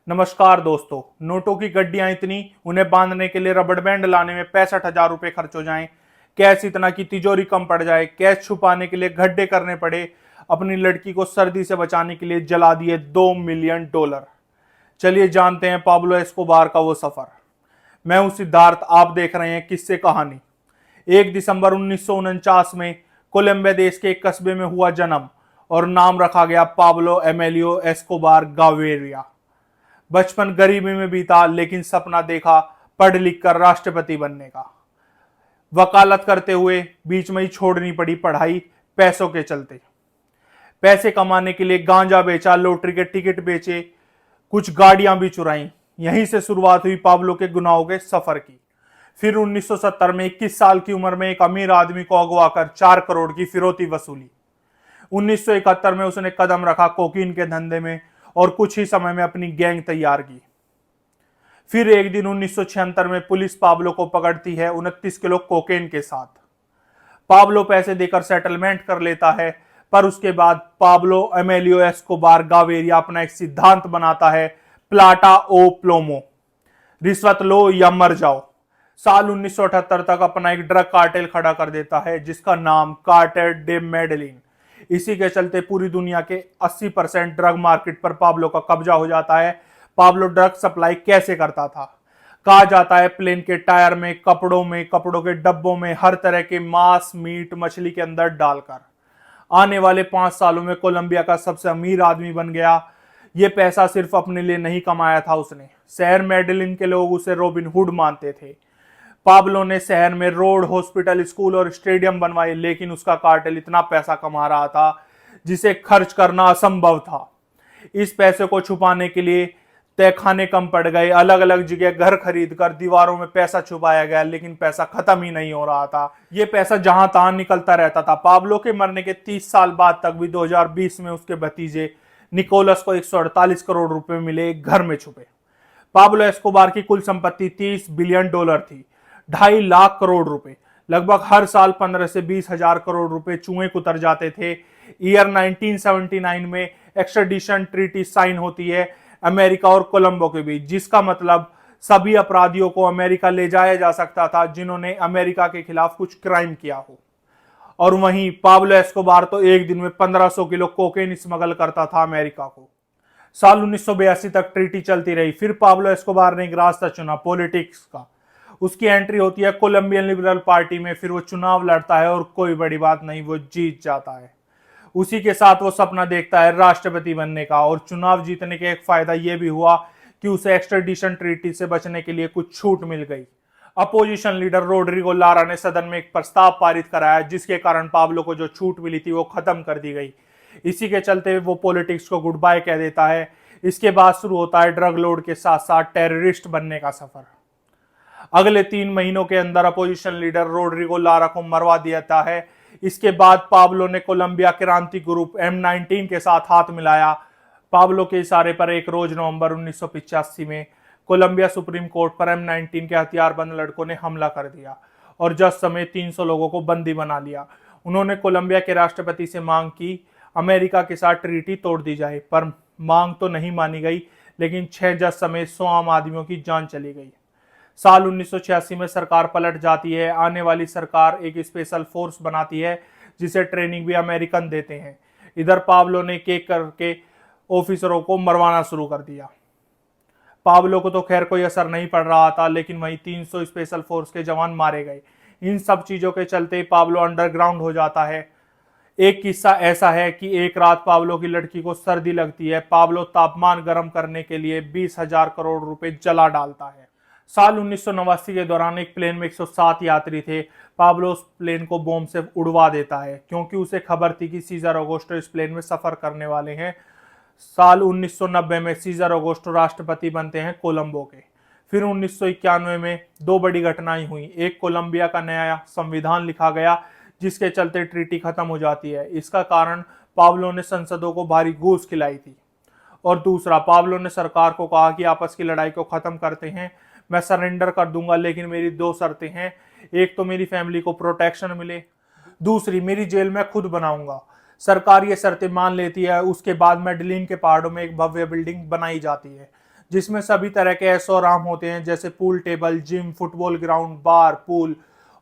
नमस्कार दोस्तों। नोटों की गड्डियां इतनी, उन्हें बांधने के लिए रबड़ बैंड लाने में 65,000 रुपए खर्च हो जाएं। कैश इतना कि तिजोरी कम पड़ जाए। कैश छुपाने के लिए गड्ढे करने पड़े। अपनी लड़की को सर्दी से बचाने के लिए जला दिए $2 मिलियन। चलिए जानते हैं पाब्लो एस्कोबार का वो सफर। मैं हूं सिद्धार्थ, आप देख रहे हैं किस्से कहानी। 1 दिसंबर 1949 में कोलंबिया देश के एक कस्बे में हुआ जन्म और नाम रखा गया पाब्लो एमेलियो एस्कोबार गाविरिया। बचपन गरीबी में बीता, लेकिन सपना देखा पढ़ लिख कर राष्ट्रपति बनने का। वकालत करते हुए बीच में ही छोड़नी पड़ी पढ़ाई पैसों के चलते। पैसे कमाने के लिए गांजा बेचा, लॉटरी के टिकट बेचे, कुछ गाड़ियां भी चुराई। यहीं से शुरुआत हुई पाब्लो के गुनाहों के सफर की। फिर 1970 में 21 साल की उम्र में एक अमीर आदमी को अगवा कर 4 करोड़ की फिरौती वसूली। 1971 में उसने कदम रखा कोकीन के धंधे में और कुछ ही समय में अपनी गैंग तैयार की। फिर एक दिन 1976 में पुलिस पाब्लो को पकड़ती है 29 किलो कोकेन के साथ। पाब्लो पैसे देकर सेटलमेंट कर लेता है, पर उसके बाद पाब्लो एमेलियो एस्कोबार गाविरिया अपना एक सिद्धांत बनाता है, प्लाटा ओ प्लोमो, रिश्वत लो या मर जाओ। साल 1978 तक अपना एक ड्रग कार्टेल खड़ा कर देता है जिसका नाम कार्टेल डे मेडेलिन। इसी के चलते पूरी दुनिया के 80% ड्रग मार्केट पर पाब्लो का कब्जा हो जाता है। पाब्लो ड्रग सप्लाई कैसे करता था? कहा जाता है प्लेन के टायर में, कपड़ों के डब्बों में, हर तरह के मांस, मीट, मछली के अंदर डालकर। आने वाले 5 सालों में कोलंबिया का सबसे अमीर आदमी बन गया। ये पैसा सिर्फ अपने लिए नहीं कमाया था उसने। शहर मेडेलिन के लोग उसे रॉबिन हुड मानते थे। पाब्लो ने शहर में रोड, हॉस्पिटल, स्कूल और स्टेडियम बनवाए, लेकिन उसका कार्टेल इतना पैसा कमा रहा था जिसे खर्च करना असंभव था। इस पैसे को छुपाने के लिए तहखाने कम पड़ गए, अलग अलग जगह घर खरीद कर दीवारों में पैसा छुपाया गया, लेकिन पैसा खत्म ही नहीं हो रहा था। ये पैसा जहां तहां निकलता रहता था। पाब्लो के मरने के 30 साल बाद तक भी 2020 में उसके भतीजे निकोलस को 148 करोड़ रुपए मिले घर में छुपे। पाब्लो एस्कोबार की कुल संपत्ति $30 बिलियन थी, 2.5 लाख करोड़ रुपए। लगभग हर साल 15 से 20 हजार करोड़ रुपए चूहे कुतर जाते थे। ईयर 1979 में एक्स्ट्राडिशन ट्रीटी साइन होती है अमेरिका और कोलंबो के बीच, जिसका मतलब सभी अपराधियों को अमेरिका ले जाया जा सकता था जिन्होंने अमेरिका के खिलाफ कुछ क्राइम किया हो। और वहीं पाब्लो एस्कोबार तो एक दिन में 1500 किलो कोकेन स्मगल करता था अमेरिका को। साल 1982 तक ट्रीटी चलती रही। फिर पाब्लो एस्कोबार ने एक रास्ता चुना, पॉलिटिक्स का। उसकी एंट्री होती है कोलंबियन लिबरल पार्टी में। फिर वो चुनाव लड़ता है और कोई बड़ी बात नहीं, वो जीत जाता है। उसी के साथ वो सपना देखता है राष्ट्रपति बनने का, और चुनाव जीतने के एक फायदा यह भी हुआ कि उसे एक्स्ट्राडिशन ट्रीटी से बचने के लिए कुछ छूट मिल गई। अपोजिशन लीडर रोड्रिगो लारा ने सदन में एक प्रस्ताव पारित कराया जिसके कारण पाब्लो को जो छूट मिली थी वो खत्म कर दी गई। इसी के चलते वो पॉलिटिक्स को गुड बाय कह देता है। इसके बाद शुरू होता है ड्रग लॉर्ड के साथ साथ टेररिस्ट बनने का सफर। अगले 3 महीनों के अंदर अपोजिशन लीडर रोड्रिगो लारा को मरवा दिया जाता है। इसके बाद पाब्लो ने कोलंबिया क्रांति ग्रुप M19 के साथ हाथ मिलाया। पाब्लो के इशारे पर एक रोज नवंबर 1985 में कोलंबिया सुप्रीम कोर्ट पर M19 के हथियारबंद लड़कों ने हमला कर दिया और जज समेत 300 लोगों को बंदी बना लिया। उन्होंने कोलंबिया के राष्ट्रपति से मांग की अमेरिका के साथ ट्रीटी तोड़ दी जाए, पर मांग तो नहीं मानी गई, लेकिन 6 जज समेत 100 आम आदमियों की जान चली गई। साल 1986 में सरकार पलट जाती है। आने वाली सरकार एक स्पेशल फोर्स बनाती है जिसे ट्रेनिंग भी अमेरिकन देते हैं। इधर पाब्लो ने केक करके ऑफिसरों को मरवाना शुरू कर दिया। पाब्लो को तो खैर कोई असर नहीं पड़ रहा था, लेकिन वहीं 300 स्पेशल फोर्स के जवान मारे गए। इन सब चीजों के चलते पाब्लो अंडरग्राउंड हो जाता है। एक किस्सा ऐसा है कि एक रात पाब्लो की लड़की को सर्दी लगती है। पाब्लो तापमान गर्म करने के लिए 20,000 करोड़ रुपए जला डालता है। साल 1989 के दौरान एक प्लेन में 107 यात्री थे। पाब्लो उस प्लेन को बम से उड़वा देता है क्योंकि उसे खबर थी कि सीजर अगोस्टो इस प्लेन में सफर करने वाले हैं। साल 1990 में सीजर अगोस्टो राष्ट्रपति बनते हैं कोलंबो के। फिर 1991 में 2 बड़ी घटनाएं हुई। एक, कोलंबिया का नया संविधान लिखा गया जिसके चलते ट्रीटी खत्म हो जाती है। इसका कारण पाब्लो ने संसदों को भारी घूस खिलाई थी। और दूसरा, पाब्लो ने सरकार को कहा कि आपस की लड़ाई को खत्म करते हैं, मैं सरेंडर कर दूंगा, लेकिन मेरी 2 शर्तें हैं। एक तो मेरी फैमिली को प्रोटेक्शन मिले, दूसरी मेरी जेल मैं खुद बनाऊंगा। सरकार ये शर्तें मान लेती है। उसके बाद मेडलिन के पहाड़ों में एक भव्य बिल्डिंग बनाई जाती है जिसमें सभी तरह के ऐशो आराम होते हैं, जैसे pool table, gym, football ground, बार, पूल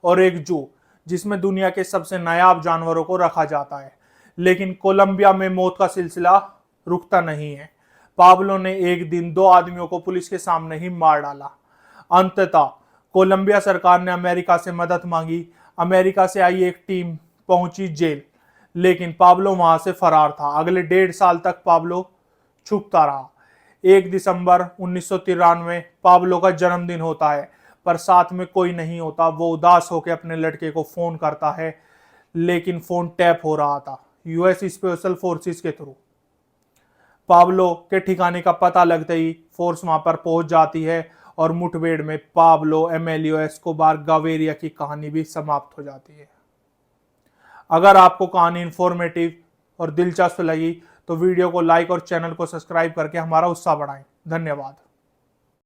और एक जू जिसमें दुनिया के सबसे नायाब जानवरों को रखा जाता है। लेकिन कोलंबिया में मौत का सिलसिला रुकता नहीं है। पाब्लो ने एक दिन 2 आदमियों को पुलिस के सामने ही मार डाला। अंततः कोलंबिया सरकार ने अमेरिका से मदद मांगी। अमेरिका से आई एक टीम पहुंची जेल, लेकिन पाब्लो वहां से फरार था। अगले 1.5 साल तक पाब्लो छुपता रहा। 1 दिसंबर 1993 पाब्लो का जन्मदिन होता है, पर साथ में कोई नहीं होता। वो उदास होकर अपने लड़के को फोन करता है, लेकिन फोन टैप हो रहा था यूएस स्पेशल फोर्सेस के थ्रू। पाब्लो के ठिकाने का पता लगते ही फोर्स वहां पर पहुंच जाती है और मुठभेड़ में पाब्लो एमेलियो एस्कोबार गाविरिया की कहानी भी समाप्त हो जाती है। अगर आपको कहानी इंफॉर्मेटिव और दिलचस्प लगी तो वीडियो को लाइक और चैनल को सब्सक्राइब करके हमारा उत्साह बढ़ाएं। धन्यवाद।